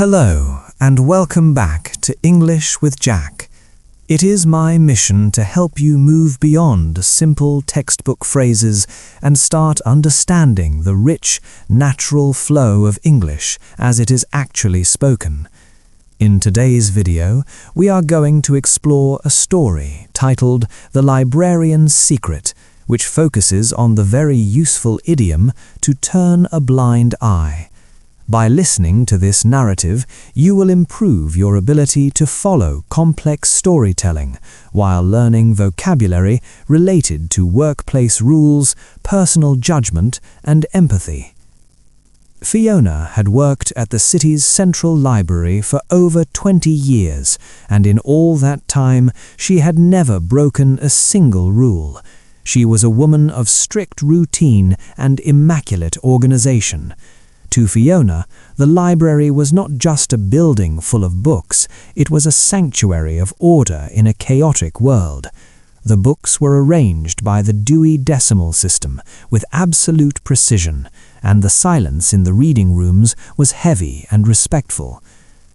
Hello, and welcome back to English with Jack. It is my mission to help you move beyond simple textbook phrases and start understanding the rich, natural flow of English as it is actually spoken. In today's video, we are going to explore a story titled The Librarian's Secret, which focuses on the very useful idiom to turn a blind eye. By listening to this narrative, you will improve your ability to follow complex storytelling while learning vocabulary related to workplace rules, personal judgment, and empathy. Fiona had worked at the city's central library for over 20 years, and in all that time, she had never broken a single rule. She was a woman of strict routine and immaculate organization. To Fiona, the library was not just a building full of books, it was a sanctuary of order in a chaotic world. The books were arranged by the Dewey Decimal System with absolute precision, and the silence in the reading rooms was heavy and respectful.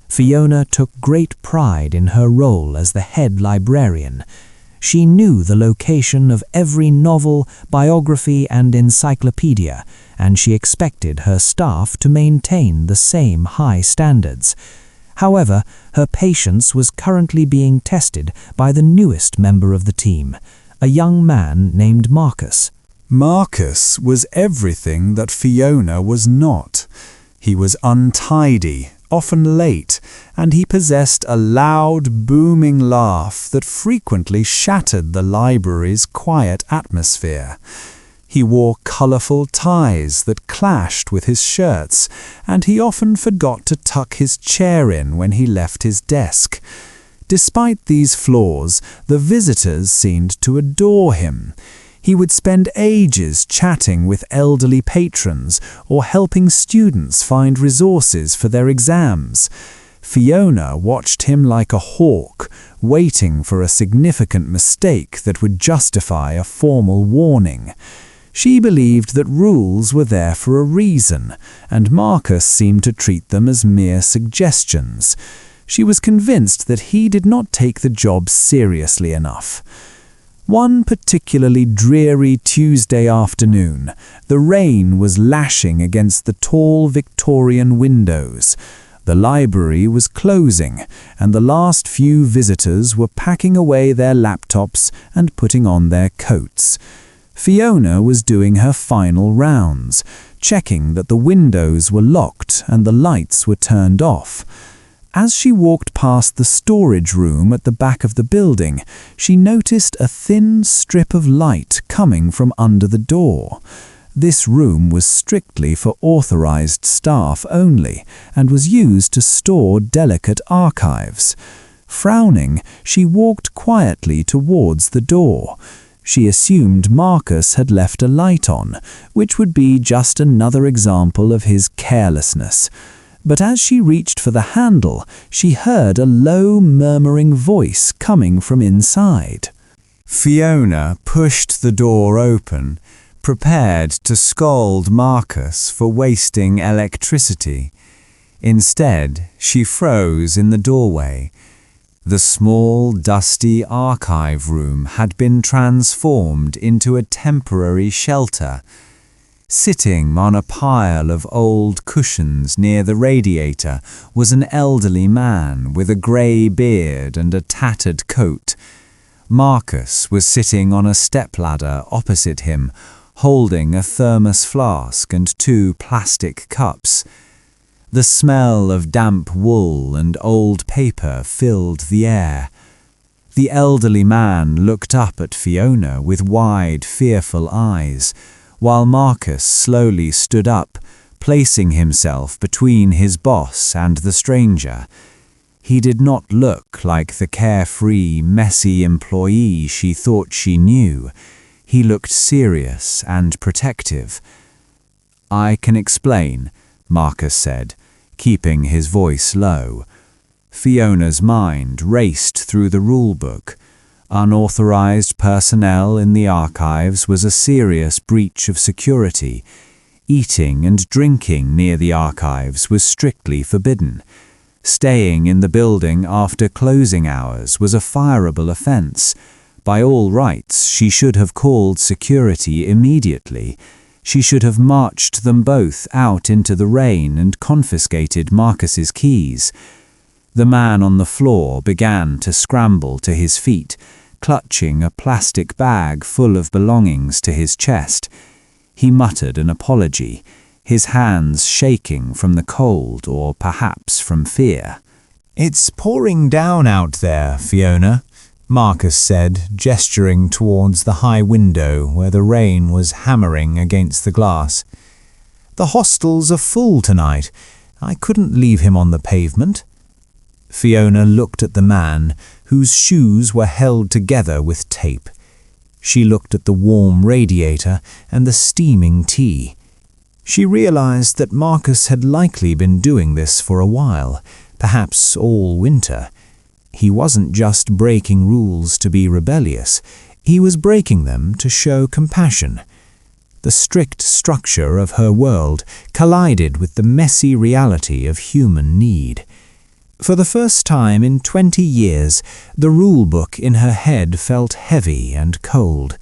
Fiona took great pride in her role as the head librarian. She knew the location of every novel, biography, and encyclopedia, and she expected her staff to maintain the same high standards. However, her patience was currently being tested by the newest member of the team, a young man named Marcus. Marcus was everything that Fiona was not. He was untidy, often late, and he possessed a loud, booming laugh that frequently shattered the library's quiet atmosphere. He wore colourful ties that clashed with his shirts, and he often forgot to tuck his chair in when he left his desk. Despite these flaws, the visitors seemed to adore him. He would spend ages chatting with elderly patrons or helping students find resources for their exams. Fiona watched him like a hawk, waiting for a significant mistake that would justify a formal warning. She believed that rules were there for a reason, and Marcus seemed to treat them as mere suggestions. She was convinced that he did not take the job seriously enough. One particularly dreary Tuesday afternoon, the rain was lashing against the tall Victorian windows. The library was closing, and the last few visitors were packing away their laptops and putting on their coats. Fiona was doing her final rounds, checking that the windows were locked and the lights were turned off. As she walked past the storage room at the back of the building, she noticed a thin strip of light coming from under the door. This room was strictly for authorized staff only and was used to store delicate archives. Frowning, she walked quietly towards the door. She assumed Marcus had left a light on, which would be just another example of his carelessness. But as she reached for the handle, she heard a low, murmuring voice coming from inside. Fiona pushed the door open, prepared to scold Marcus for wasting electricity. Instead, she froze in the doorway. The small, dusty archive room had been transformed into a temporary shelter. Sitting on a pile of old cushions near the radiator was an elderly man with a grey beard and a tattered coat. Marcus was sitting on a stepladder opposite him, holding a thermos flask and 2 plastic cups. The smell of damp wool and old paper filled the air. The elderly man looked up at Fiona with wide, fearful eyes, while Marcus slowly stood up, placing himself between his boss and the stranger. He did not look like the carefree, messy employee she thought she knew. He looked serious and protective. "I can explain," Marcus said, keeping his voice low. Fiona's mind raced through the rulebook. Unauthorized personnel in the archives was a serious breach of security. Eating and drinking near the archives was strictly forbidden. Staying in the building after closing hours was a fireable offense. By all rights, she should have called security immediately. She should have marched them both out into the rain and confiscated Marcus's keys. The man on the floor began to scramble to his feet, clutching a plastic bag full of belongings to his chest. He muttered an apology, his hands shaking from the cold or perhaps from fear. "It's pouring down out there, Fiona," Marcus said, gesturing towards the high window where the rain was hammering against the glass. "The hostels are full tonight. I couldn't leave him on the pavement." Fiona looked at the man, whose shoes were held together with tape. She looked at the warm radiator and the steaming tea. She realized that Marcus had likely been doing this for a while, perhaps all winter. He wasn't just breaking rules to be rebellious, he was breaking them to show compassion. The strict structure of her world collided with the messy reality of human need. For the first time in 20 years, the rulebook in her head felt heavy and cold.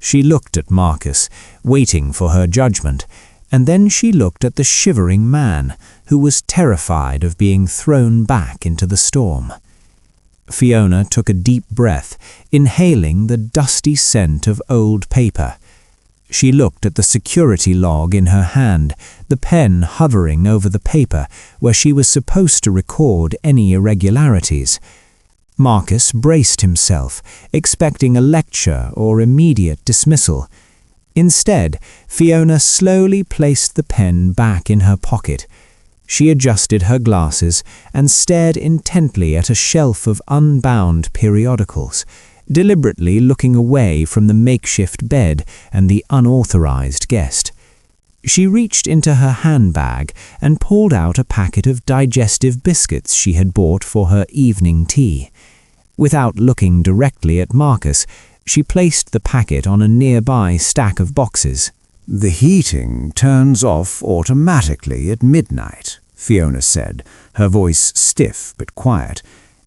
She looked at Marcus, waiting for her judgment, and then she looked at the shivering man, who was terrified of being thrown back into the storm. Fiona took a deep breath, inhaling the dusty scent of old paper. She looked at the security log in her hand, the pen hovering over the paper where she was supposed to record any irregularities. Marcus braced himself, expecting a lecture or immediate dismissal. Instead, Fiona slowly placed the pen back in her pocket. She adjusted her glasses and stared intently at a shelf of unbound periodicals, deliberately looking away from the makeshift bed and the unauthorized guest. She reached into her handbag and pulled out a packet of digestive biscuits she had bought for her evening tea. Without looking directly at Marcus, she placed the packet on a nearby stack of boxes. "The heating turns off automatically at midnight," Fiona said, her voice stiff but quiet.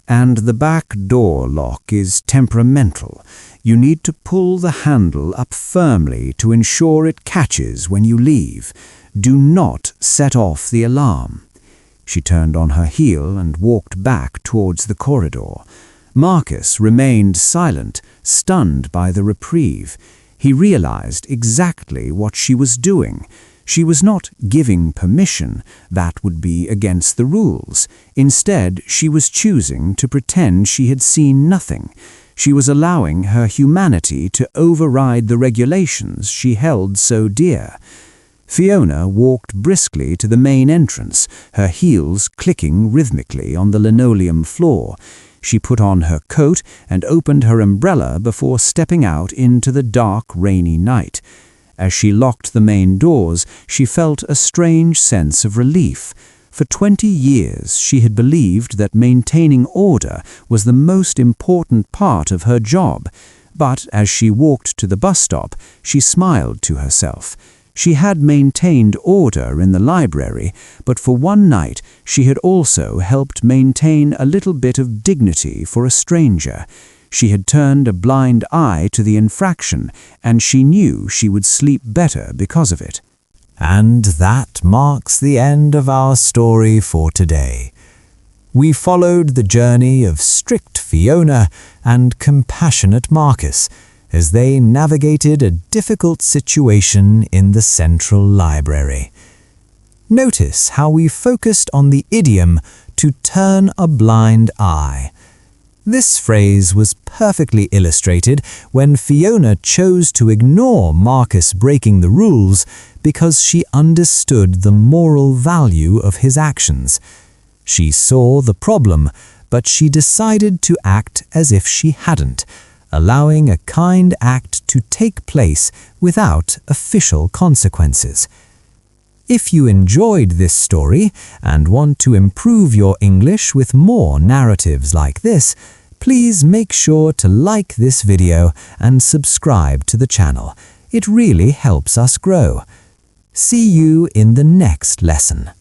"And the back door lock is temperamental. You need to pull the handle up firmly to ensure it catches when you leave. Do not set off the alarm." She turned on her heel and walked back towards the corridor. Marcus remained silent, stunned by the reprieve. He realized exactly what she was doing. She was not giving permission. That would be against the rules. Instead, she was choosing to pretend she had seen nothing. She was allowing her humanity to override the regulations she held so dear. Fiona walked briskly to the main entrance, her heels clicking rhythmically on the linoleum floor. She put on her coat and opened her umbrella before stepping out into the dark, rainy night. As she locked the main doors, she felt a strange sense of relief. For 20 years, she had believed that maintaining order was the most important part of her job. But as she walked to the bus stop, she smiled to herself. She had maintained order in the library, but for one night she had also helped maintain a little bit of dignity for a stranger. She had turned a blind eye to the infraction, and she knew she would sleep better because of it. And that marks the end of our story for today. We followed the journey of strict Fiona and compassionate Marcus as they navigated a difficult situation in the central library. Notice how we focused on the idiom to turn a blind eye. This phrase was perfectly illustrated when Fiona chose to ignore Marcus breaking the rules because she understood the moral value of his actions. She saw the problem, but she decided to act as if she hadn't, allowing a kind act to take place without official consequences. If you enjoyed this story and want to improve your English with more narratives like this, please make sure to like this video and subscribe to the channel. It really helps us grow. See you in the next lesson.